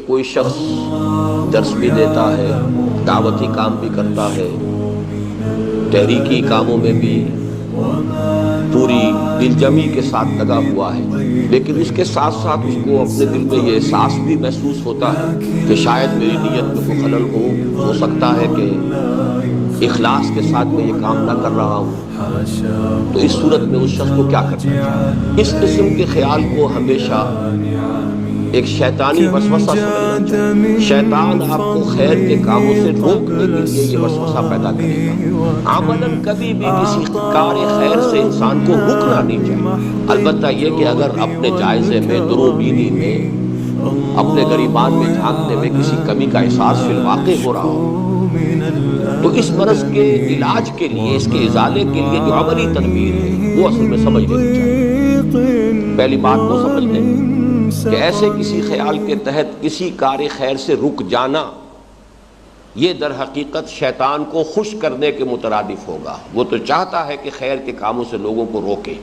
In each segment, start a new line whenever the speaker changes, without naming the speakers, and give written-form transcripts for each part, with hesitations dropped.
کوئی شخص درس بھی دیتا ہے، دعوتی کام بھی کرتا ہے، تحریکی کاموں میں بھی پوری دل جمی کے ساتھ لگا ہوا ہے، لیکن اس کے ساتھ ساتھ اس کو اپنے دل میں یہ احساس بھی محسوس ہوتا ہے کہ شاید میری نیت میں کوئی خلل ہو سکتا ہے کہ اخلاص کے ساتھ میں یہ کام نہ کر رہا ہوں، تو اس صورت میں اس شخص کو کیا کرنا چاہیے؟ اس قسم کے خیال کو ہمیشہ ایک شیطانی وسوسہ سمجھنا چاہیے۔ شیطان آپ کو خیر کے کاموں سے روکنے کے لیے یہ وسوسہ پیدا کرے گا۔ عملاً کبھی بھی کسی کار خیر سے انسان کو رکنا نہیں چاہیے، البتہ یہ کہ اگر اپنے جائزے میں، درو بینی میں، اپنے گریبان میں جھانکنے میں کسی کمی کا احساس فی الواقع ہو رہا ہو، تو اس مرض کے علاج کے لیے، اس کے ازالے کے لیے جو عملی تدبیر ہے وہ اصل میں سمجھ لینی چاہیے۔ پہلی بات وہ سمجھ لیں کہ ایسے کسی خیال کے تحت کسی کار خیر سے رک جانا، یہ در حقیقت شیطان کو خوش کرنے کے مترادف ہوگا۔ وہ تو چاہتا ہے کہ خیر کے کاموں سے لوگوں کو روکے۔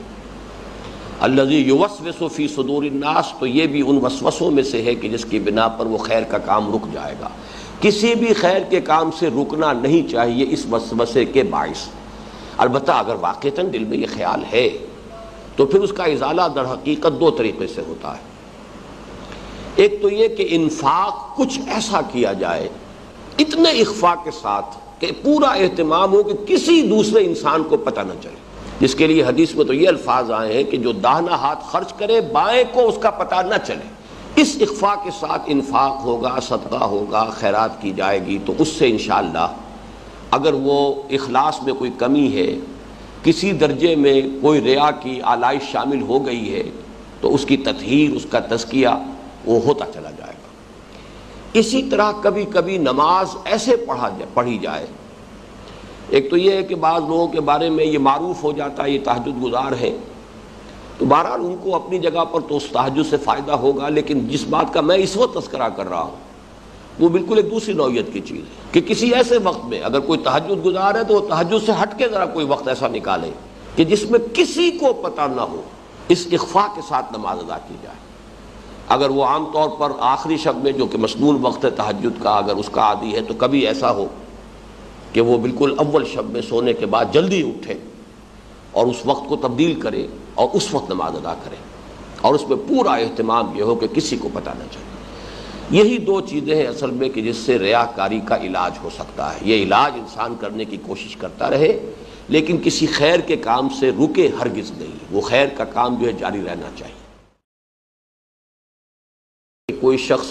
الذی یوسوس فی صدور الناس، تو یہ بھی ان وسوسوں میں سے ہے کہ جس کی بنا پر وہ خیر کا کام رک جائے گا۔ کسی بھی خیر کے کام سے رکنا نہیں چاہیے اس وسوسے کے باعث۔ البتہ اگر واقعتاً دل میں یہ خیال ہے تو پھر اس کا ازالہ در حقیقت دو طریقے سے ہوتا ہے۔ ایک تو یہ کہ انفاق کچھ ایسا کیا جائے اتنے اخفاء کے ساتھ کہ پورا اہتمام ہو کہ کسی دوسرے انسان کو پتہ نہ چلے، جس کے لیے حدیث میں تو یہ الفاظ آئے ہیں کہ جو داہنا ہاتھ خرچ کرے بائیں کو اس کا پتہ نہ چلے۔ اس اخفاء کے ساتھ انفاق ہوگا، صدقہ ہوگا، خیرات کی جائے گی، تو اس سے انشاءاللہ اگر وہ اخلاص میں کوئی کمی ہے، کسی درجے میں کوئی ریا کی آلائش شامل ہو گئی ہے، تو اس کی تطہیر، اس کا تزکیہ وہ ہوتا چلا جائے گا۔ اسی طرح کبھی کبھی نماز ایسے پڑھی جائے، ایک تو یہ ہے کہ بعض لوگوں کے بارے میں یہ معروف ہو جاتا ہے یہ تہجد گزار ہے، تو بہرحال ان کو اپنی جگہ پر تو اس تہجد سے فائدہ ہوگا، لیکن جس بات کا میں اس وقت تذکرہ کر رہا ہوں وہ بالکل ایک دوسری نوعیت کی چیز ہے کہ کسی ایسے وقت میں اگر کوئی تہجد گزار ہے تو وہ تہجد سے ہٹ کے ذرا کوئی وقت ایسا نکالے کہ جس میں کسی کو پتہ نہ ہو، اس اخفاء کے ساتھ نماز ادا کی جائے۔ اگر وہ عام طور پر آخری شب میں جو کہ مسنون وقت ہے تہجد کا، اگر اس کا عادی ہے تو کبھی ایسا ہو کہ وہ بالکل اول شب میں سونے کے بعد جلدی اٹھے اور اس وقت کو تبدیل کرے اور اس وقت نماز ادا کرے، اور اس میں پورا اہتمام یہ ہو کہ کسی کو پتہ نہ چلے۔ یہی دو چیزیں ہیں اصل میں کہ جس سے ریاکاری کا علاج ہو سکتا ہے۔ یہ علاج انسان کرنے کی کوشش کرتا رہے لیکن کسی خیر کے کام سے رکے ہرگز نہیں، وہ خیر کا کام جو ہے جاری رہنا چاہیے۔ کوئی شخص